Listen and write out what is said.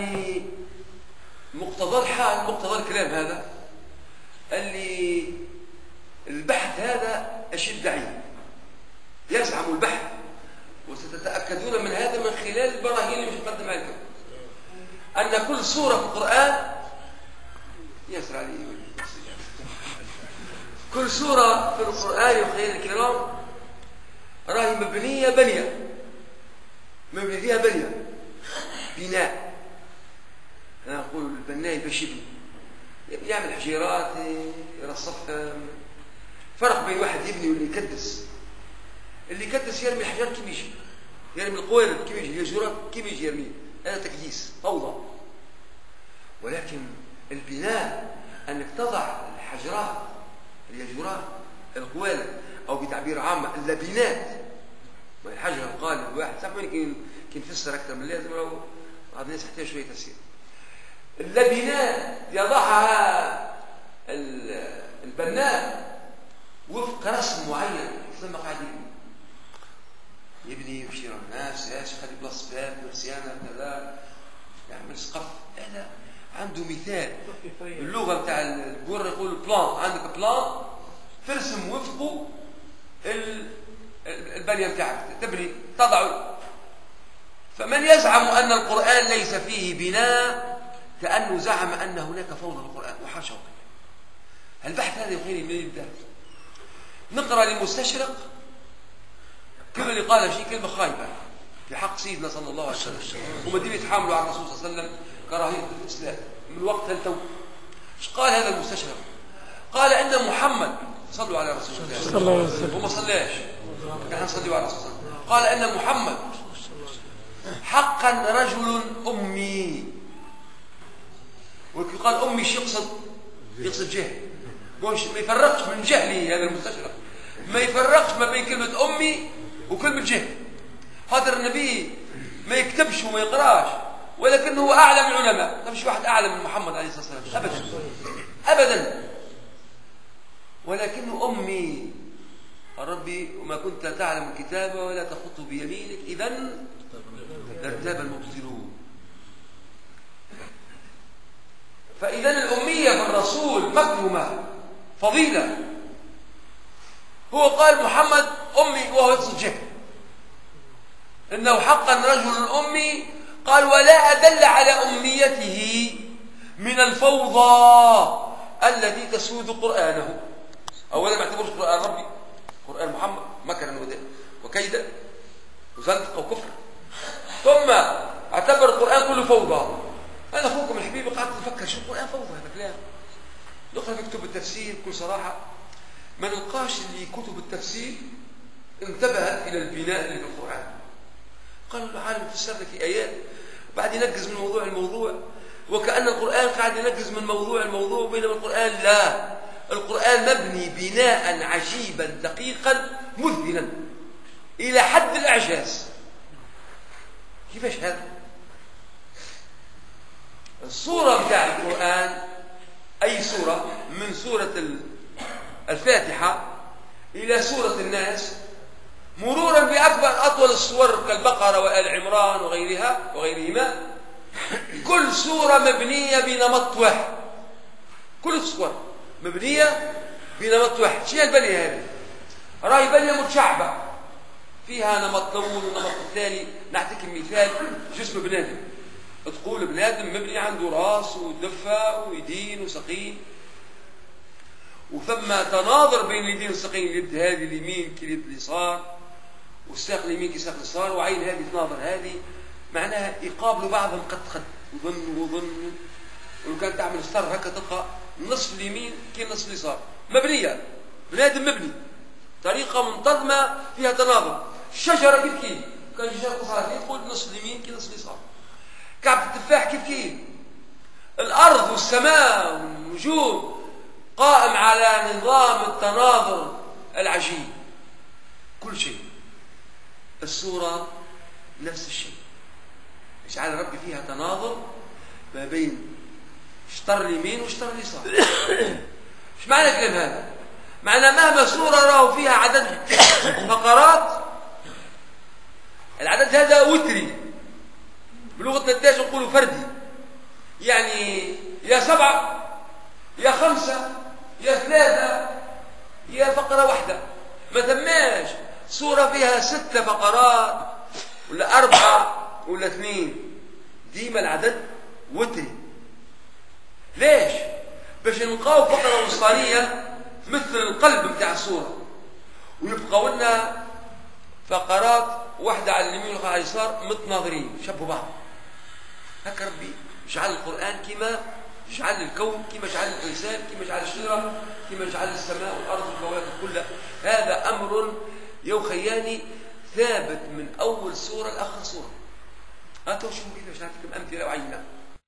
يعني مقتضى الحال، مقتضى الكلام هذا اللي البحث هذا أشد دعي، يزعم البحث، وستتأكدون من هذا من خلال البراهين اللي مش مقدم عليكم، أن كل سورة في القرآن يسر عليه كل سورة في القرآن يا أخواني الكرام راهي مبنية بنية، مبني فيها بنية، بناء. أنا أقول البناء باش يعمل حجيرات يرصفها. فرق بين واحد يبني واللي يكدس. اللي يكدس يرمي الحجار كيف يجي، يرمي القوالب كيف يجي، اليجورات كيف يجي يرميه، هذا تكديس فوضى. ولكن البناء أنك تضع الحجرات، اليجورات، القوالب، أو بتعبير عام اللبنات. ما الحجر القالب الواحد سامحوني كي نفسر أكثر من اللازم، لو بعض الناس يحتاج شوية تفسير. اللبنات يضعها البناء وفق رسم معين، ثم قاعد يبني يمشي الناس يخلي بلاص باب مرسيانه كذا، يعمل سقف. هذا عنده مثال. اللغه بتاع البور يقول بلان، عندك بلان ترسم وفقه البنيه بتاعك، تبني تضع. فمن يزعم ان القران ليس فيه بناء كانه زعم ان هناك فوضى في القران، وحاشا. البحث هذا يقول من يبدا نقرا لمستشرق كل اللي قال شيء كلمه خايبه في حق سيدنا صلى الله عليه وسلم، ومدين يتحاملوا على الرسول صلى الله عليه وسلم كراهيه الاسلام من وقت التو. ايش قال هذا المستشرق؟ قال ان محمد، صلوا على رسول الله صلى الله عليه وسلم، وما صلاش، نحن نصلي على رسول الله. قال ان محمد حقا رجل امي. وقال امي شو يقصد جهل، ما يفرقش من جهلي. هذا المستشرق ما يفرقش ما بين كلمه امي وكلمه جهل. هذا النبي ما يكتبش وما يقراش، ولكنه هو اعلم العلماء. ما فيش واحد اعلم من محمد عليه الصلاه والسلام ابدا ابدا. ولكنه امي ربي وما كنت تعلم الكتاب ولا تخط بيمينك اذا لارتاب المبطلون. فاذا الاميه في الرسول مكرمه فضيله. هو قال محمد امي وهو يقصد جهل، انه حقا رجل امي. قال ولا ادل على امنيته من الفوضى التي تسود قرانه. اولا ما اعتبرش قران ربي، قران محمد مكرا وكيدا وزندقه وكفر، ثم اعتبر القران كله فوضى. انا اخوكم الحبيب قعدت افكر شو القران فوضى، هذا كلام نقرا في كتب التفسير بكل صراحه ما نلقاش اللي كتب التفسير انتبهت الى البناء اللي في القران. قالوا العالم فسر لك في ايات بعد ينقز من موضوع الموضوع، وكأن القرآن قاعد ينقز من موضوع الموضوع، بينما القرآن لا، القرآن مبني بناء عجيبا دقيقا مذهلا إلى حد الإعجاز. كيفاش هذا؟ الصورة بتاع القرآن أي سورة من سورة الفاتحة إلى سورة الناس مرورا بأكبر أطول السور كالبقرة وآل عمران وغيرهما، كل سورة مبنية بنمط واحد. كل السور مبنية بنمط واحد. شنو البنية هذه؟ راهي بنية متشعبة فيها نمط الأول والنمط الثاني. نعطيك مثال جسم بنادم. تقول بنادم مبني عنده راس ودفة ويدين وساقين، وثم تناظر بين اليدين والساقين، اليد هذه اليمين كاليد اليسار، والساق اليمين كساق اليسار، وعين هذه تناظر هذه، معناها يقابلوا بعضهم قد وظن. وكان تعمل ستار هكا تلقى نصف اليمين كي نصف اليسار، مبنيه بنادم مبني طريقه منتظمه فيها تناظر. الشجره كيف كيف كان شجره قصيره تقول نصف اليمين كي نصف اليسار. كعب التفاح كيف كيف. الارض والسماء والنجوم قائم على نظام التناظر العجيب. كل شيء. السوره نفس الشيء، يجعل ربي فيها تناظر ما بين شطر اليمين وشطر اليسار. ايش معنى الكلام هذا؟ معنى مهما سوره راهو فيها عدد فقرات، العدد هذا وتري، بلغه النتاج نقولوا فردي، يعني يا 7 يا 5 يا 3 يا فقرة واحدة، ما تماش سورة فيها 6 فقرات ولا 4 ولا 2. ديما العدد وتري. ليش؟ باش نلقاو فقرة وسطانية مثل القلب بتاع السورة، ويبقى لنا فقرات واحدة على اليمين وواحدة على اليسار متناظرين شبه بعض. هكا ربي جعل القرآن كما جعل الكون، كما جعل الإنسان، كما جعل الشجرة، كما جعل السماء والأرض والكواكب كلها. هذا أمر يوخياني ثابت من أول سورة لآخر سورة. شوفوا كيفاش نعطيكم أمثلة وعينة.